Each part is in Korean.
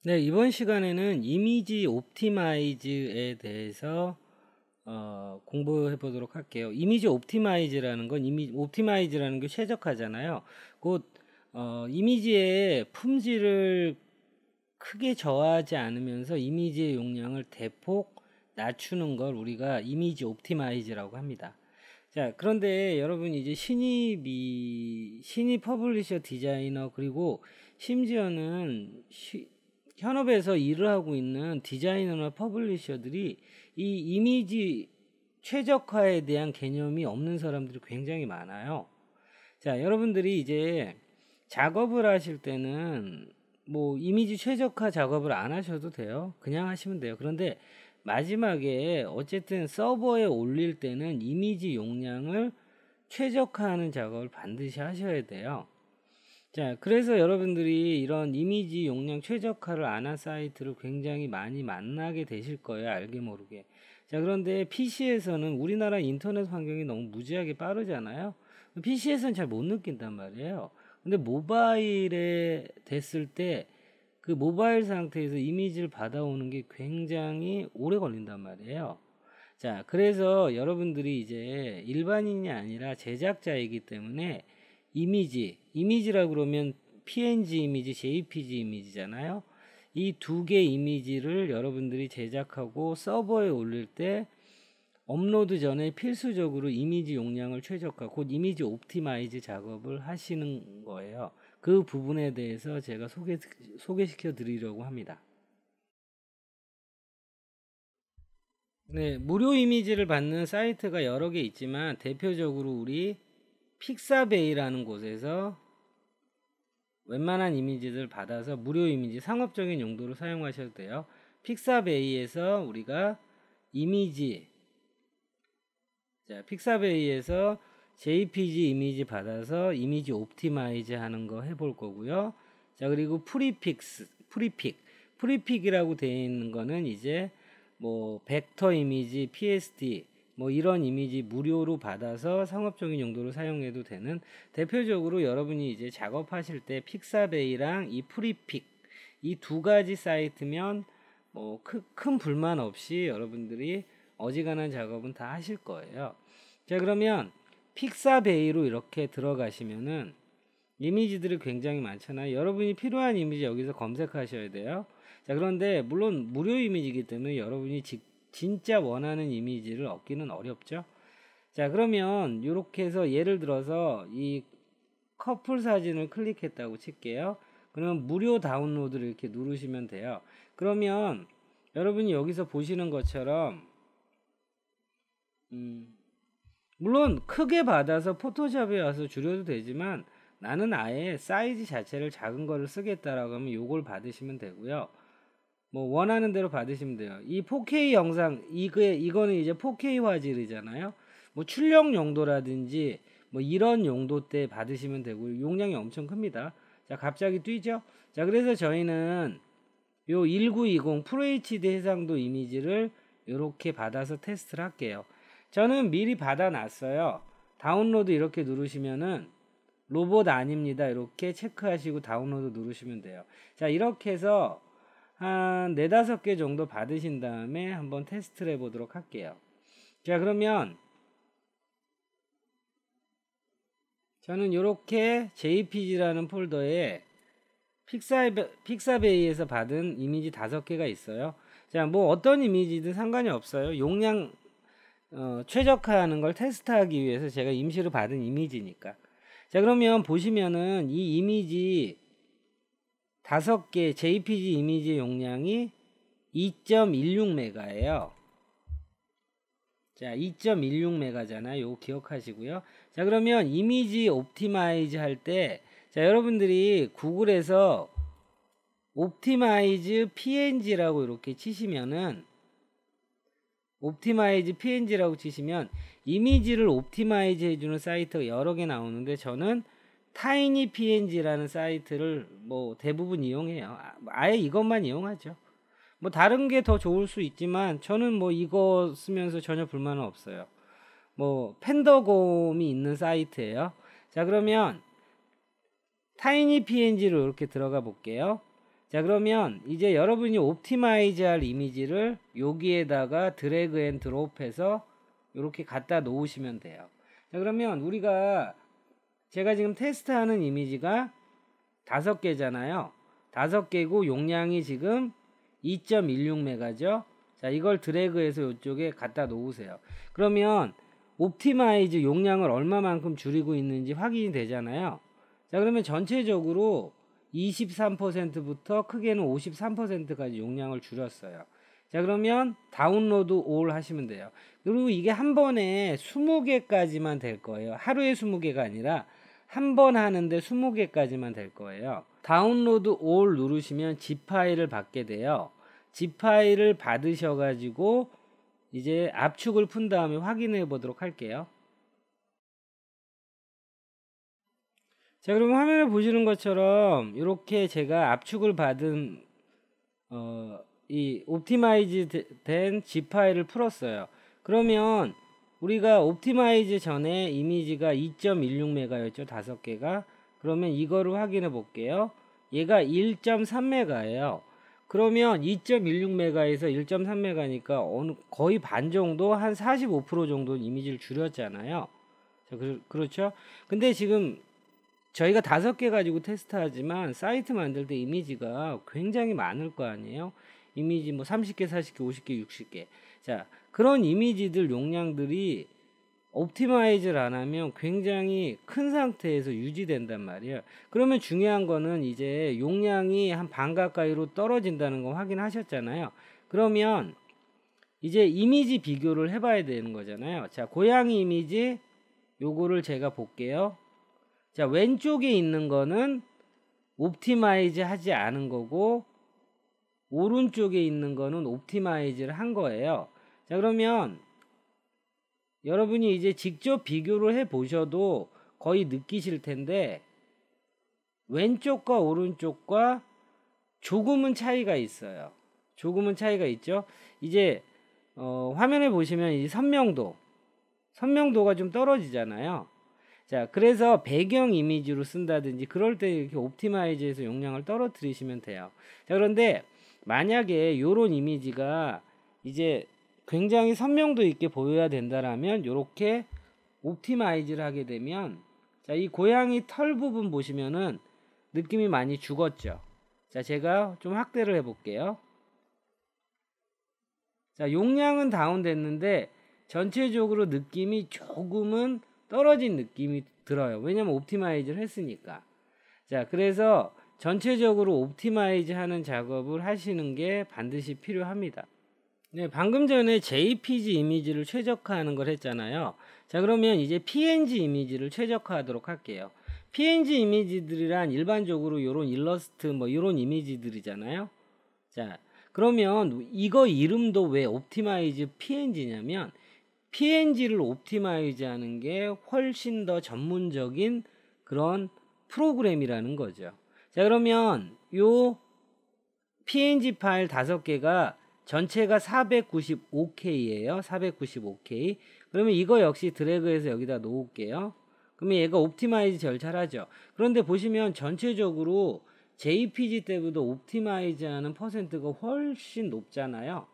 네, 이번 시간에는 이미지 옵티마이즈에 대해서 공부해 보도록 할게요. 이미지 옵티마이즈라는 건 옵티마이즈라는 게 최적화잖아요. 곧 이미지의 품질을 크게 저하하지 않으면서 이미지의 용량을 대폭 낮추는 걸 우리가 이미지 옵티마이즈라고 합니다. 자, 그런데 여러분 이제 신입 퍼블리셔 디자이너 그리고 심지어는 현업에서 일을 하고 있는 디자이너나 퍼블리셔들이 이 이미지 최적화에 대한 개념이 없는 사람들이 굉장히 많아요. 자, 여러분들이 이제 작업을 하실 때는 뭐 이미지 최적화 작업을 안 하셔도 돼요. 그냥 하시면 돼요. 그런데 마지막에 어쨌든 서버에 올릴 때는 이미지 용량을 최적화하는 작업을 반드시 하셔야 돼요. 자, 그래서 여러분들이 이런 이미지 용량 최적화를 안 한 사이트를 굉장히 많이 만나게 되실 거예요. 알게 모르게. 자, 그런데 PC에서는 우리나라 인터넷 환경이 너무 무지하게 빠르잖아요. PC에서는 잘 못 느낀단 말이에요. 근데 모바일에 됐을 때 그 모바일 상태에서 이미지를 받아오는 게 굉장히 오래 걸린단 말이에요. 자, 그래서 여러분들이 이제 일반인이 아니라 제작자이기 때문에 이미지라 그러면 PNG 이미지, JPG 이미지잖아요. 이 두 개 이미지를 여러분들이 제작하고 서버에 올릴 때 업로드 전에 필수적으로 이미지 용량을 최적화, 곧 이미지 옵티마이즈 작업을 하시는 거예요. 그 부분에 대해서 제가 소개시켜 드리려고 합니다. 네, 무료 이미지를 받는 사이트가 여러 개 있지만 대표적으로 우리 픽사베이라는 곳에서 웬만한 이미지들 받아서 무료 이미지 상업적인 용도로 사용하셔도 돼요. 픽사베이에서 우리가 픽사베이에서 JPG 이미지 받아서 이미지 옵티마이즈 하는 거 해볼 거고요. 자, 그리고 프리픽이라고 되어 있는 거는 이제 뭐 벡터 이미지, PSD 뭐 이런 이미지 무료로 받아서 상업적인 용도로 사용해도 되는, 대표적으로 여러분이 이제 작업하실 때 픽사베이랑 이 프리픽 이 두 가지 사이트면 뭐 큰 불만 없이 여러분들이 어지간한 작업은 다 하실 거예요. 자, 그러면 픽사베이로 이렇게 들어가시면은 이미지들이 굉장히 많잖아요. 여러분이 필요한 이미지 여기서 검색하셔야 돼요. 자, 그런데 물론 무료 이미지이기 때문에 여러분이 진짜 원하는 이미지를 얻기는 어렵죠. 자, 그러면 이렇게 해서 예를 들어서 이 커플 사진을 클릭했다고 칠게요. 그러면 무료 다운로드를 이렇게 누르시면 돼요. 그러면 여러분이 여기서 보시는 것처럼 물론 크게 받아서 포토샵에 와서 줄여도 되지만 나는 아예 사이즈 자체를 작은 거를 쓰겠다라고 하면 요걸 받으시면 되고요. 뭐 원하는 대로 받으시면 돼요. 이 4K 영상 이거는 이제 4K 화질이잖아요. 뭐 출력 용도라든지 뭐 이런 용도 때 받으시면 되고 용량이 엄청 큽니다. 자, 갑자기 뛰죠? 자, 그래서 저희는 요 1920 FHD 해상도 이미지를 이렇게 받아서 테스트를 할게요. 저는 미리 받아놨어요. 다운로드 이렇게 누르시면은 로봇 아닙니다. 이렇게 체크하시고 다운로드 누르시면 돼요. 자, 이렇게 해서 한 4, 5개 정도 받으신 다음에 한번 테스트를 해보도록 할게요. 자, 그러면 저는 이렇게 JPG라는 폴더에 픽사베이에서 받은 이미지 5개가 있어요. 자, 뭐 어떤 이미지든 상관이 없어요. 용량 최적화하는 걸 테스트하기 위해서 제가 임시로 받은 이미지니까. 자, 그러면 보시면은 이 이미지 5개 JPG 이미지 용량이 2.16메가예요. 자, 2.16메가잖아요. 요거 기억하시고요. 자, 그러면 이미지 옵티마이즈 할 때, 자, 여러분들이 구글에서 옵티마이즈 PNG라고 이렇게 치시면은 이미지를 옵티마이즈 해주는 사이트가 여러 개 나오는데 저는 타이니 PNG라는 사이트를 뭐 대부분 이용해요. 아예 이것만 이용하죠. 뭐 다른 게 더 좋을 수 있지만 저는 뭐 이거 쓰면서 전혀 불만은 없어요. 뭐 팬더곰이 있는 사이트예요. 자, 그러면 타이니 PNG로 이렇게 들어가 볼게요. 자, 그러면 이제 여러분이 옵티마이즈 할 이미지를 여기에다가 드래그 앤 드롭해서 이렇게 갖다 놓으시면 돼요. 자, 그러면 제가 지금 테스트하는 이미지가 5개잖아요. 5개고 용량이 지금 2.16메가죠. 자, 이걸 드래그해서 이쪽에 갖다 놓으세요. 그러면 옵티마이즈 용량을 얼마만큼 줄이고 있는지 확인이 되잖아요. 자, 그러면 전체적으로 23%부터 크게는 53%까지 용량을 줄였어요. 자, 그러면 다운로드 올 하시면 돼요. 그리고 이게 한 번에 20개까지만 될 거예요. 하루에 20개가 아니라 한 번 하는데 20개까지만 될 거예요. 다운로드 올 누르시면 zip 파일을 받게 돼요. zip 파일을 받으셔가지고 이제 압축을 푼 다음에 확인해 보도록 할게요. 자, 그럼 화면에 보시는 것처럼 이렇게 제가 압축을 받은 이 옵티마이즈 된 zip 파일을 풀었어요. 그러면 우리가 옵티마이즈 전에 이미지가 2.16메가였죠. 5개가. 그러면 이거를 확인해 볼게요. 얘가 1.3메가예요. 그러면 2.16메가에서 1.3메가니까 거의 반 정도, 한 45% 정도 이미지를 줄였잖아요. 자, 그렇죠? 근데 지금 저희가 5개 가지고 테스트하지만 사이트 만들 때 이미지가 굉장히 많을 거 아니에요? 이미지 뭐 30개, 40개, 50개, 60개. 자, 그런 이미지들 용량들이 옵티마이즈를 안 하면 굉장히 큰 상태에서 유지된단 말이에요. 그러면 중요한 거는 이제 용량이 한 반 가까이로 떨어진다는 거 확인하셨잖아요. 그러면 이제 이미지 비교를 해봐야 되는 거잖아요. 자, 고양이 이미지 요거를 제가 볼게요. 자, 왼쪽에 있는 거는 옵티마이즈 하지 않은 거고 오른쪽에 있는 거는 옵티마이즈를 한 거예요. 자, 그러면 여러분이 이제 직접 비교를 해 보셔도 거의 느끼실 텐데 왼쪽과 오른쪽과 조금은 차이가 있어요. 조금은 차이가 있죠. 이제 화면에 보시면 이 선명도가 좀 떨어지잖아요. 자, 그래서 배경 이미지로 쓴다든지 그럴 때 이렇게 옵티마이즈해서 용량을 떨어뜨리시면 돼요. 자, 그런데 만약에 요런 이미지가 이제 굉장히 선명도 있게 보여야 된다라면 요렇게 옵티마이즈를 하게 되면 자, 이 고양이 털 부분 보시면은 느낌이 많이 죽었죠. 자, 제가 좀 확대를 해 볼게요. 자, 용량은 다운됐는데 전체적으로 느낌이 조금은 떨어진 느낌이 들어요. 왜냐면 옵티마이즈를 했으니까. 자, 그래서 전체적으로 옵티마이즈 하는 작업을 하시는 게 반드시 필요합니다. 네, 방금 전에 JPG 이미지를 최적화하는 걸 했잖아요. 자, 그러면 이제 PNG 이미지를 최적화하도록 할게요. PNG 이미지들이란 일반적으로 요런 일러스트 뭐 요런 이미지들이잖아요. 자, 그러면 이거 이름도 왜 옵티마이즈 PNG냐면 PNG를 옵티마이즈 하는 게 훨씬 더 전문적인 그런 프로그램이라는 거죠. 자, 그러면 요 PNG 파일 5개가 전체가 495K예요. 495K. 그러면 이거 역시 드래그해서 여기다 놓을게요. 그러면 얘가 옵티마이즈 절차를 하죠. 그런데 보시면 전체적으로 JPG 때보다 옵티마이즈 하는 퍼센트가 훨씬 높잖아요.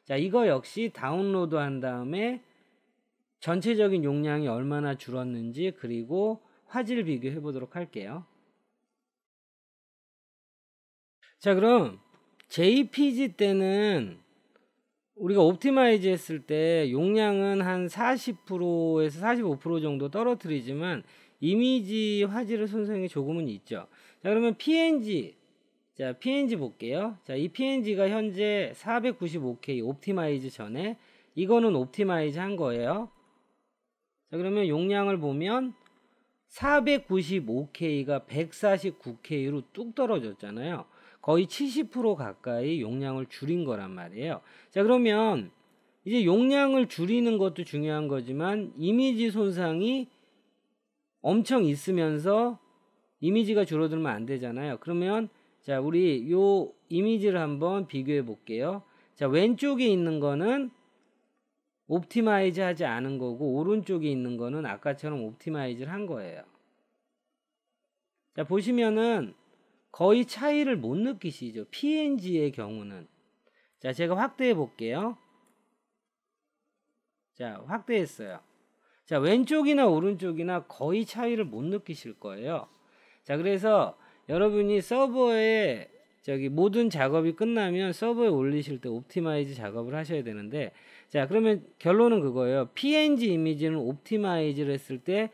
자, 이거 역시 다운로드 한 다음에 전체적인 용량이 얼마나 줄었는지 그리고 화질 비교해 보도록 할게요. 자, 그럼 JPG 때는 우리가 옵티마이즈 했을 때 용량은 한 40%에서 45% 정도 떨어뜨리지만 이미지 화질의 손상이 조금은 있죠. 자, 그러면 PNG. 자, PNG 볼게요. 자, 이 PNG가 현재 495K 옵티마이즈 전에 이거는 옵티마이즈 한 거예요. 자, 그러면 용량을 보면 495K가 149K로 뚝 떨어졌잖아요. 거의 70% 가까이 용량을 줄인 거란 말이에요. 자, 그러면 이제 용량을 줄이는 것도 중요한 거지만 이미지 손상이 엄청 있으면서 이미지가 줄어들면 안 되잖아요. 그러면 자, 우리 요 이미지를 한번 비교해 볼게요. 자, 왼쪽에 있는 거는 옵티마이즈 하지 않은 거고 오른쪽에 있는 거는 아까처럼 옵티마이즈를 한 거예요. 자, 보시면은 거의 차이를 못 느끼시죠. PNG의 경우는. 자, 제가 확대해 볼게요. 자, 확대했어요. 자, 왼쪽이나 오른쪽이나 거의 차이를 못 느끼실 거예요. 자, 그래서 여러분이 서버에 모든 작업이 끝나면 서버에 올리실 때 옵티마이즈 작업을 하셔야 되는데, 자, 그러면 결론은 그거예요. PNG 이미지는 옵티마이즈를 했을 때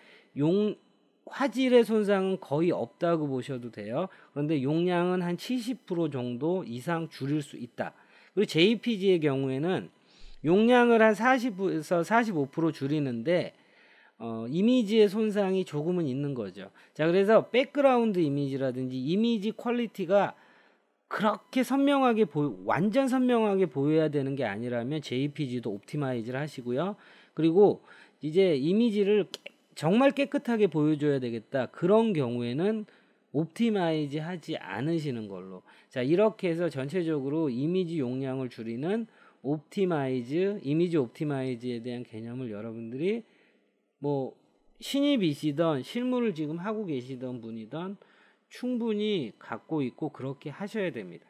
화질의 손상은 거의 없다고 보셔도 돼요. 그런데 용량은 한 70% 정도 이상 줄일 수 있다. 그리고 JPG의 경우에는 용량을 한 40에서 45% 줄이는데 이미지의 손상이 조금은 있는 거죠. 자, 그래서 백그라운드 이미지라든지 이미지 퀄리티가 그렇게 선명하게 완전 선명하게 보여야 되는 게 아니라면 JPG도 옵티마이즈를 하시고요. 그리고 이제 이미지를 정말 깨끗하게 보여줘야 되겠다. 그런 경우에는 옵티마이즈 하지 않으시는 걸로. 자, 이렇게 해서 전체적으로 이미지 용량을 줄이는 이미지 옵티마이즈에 대한 개념을 여러분들이 뭐 신입이시던 실무를 지금 하고 계시던 분이던 충분히 갖고 있고 그렇게 하셔야 됩니다.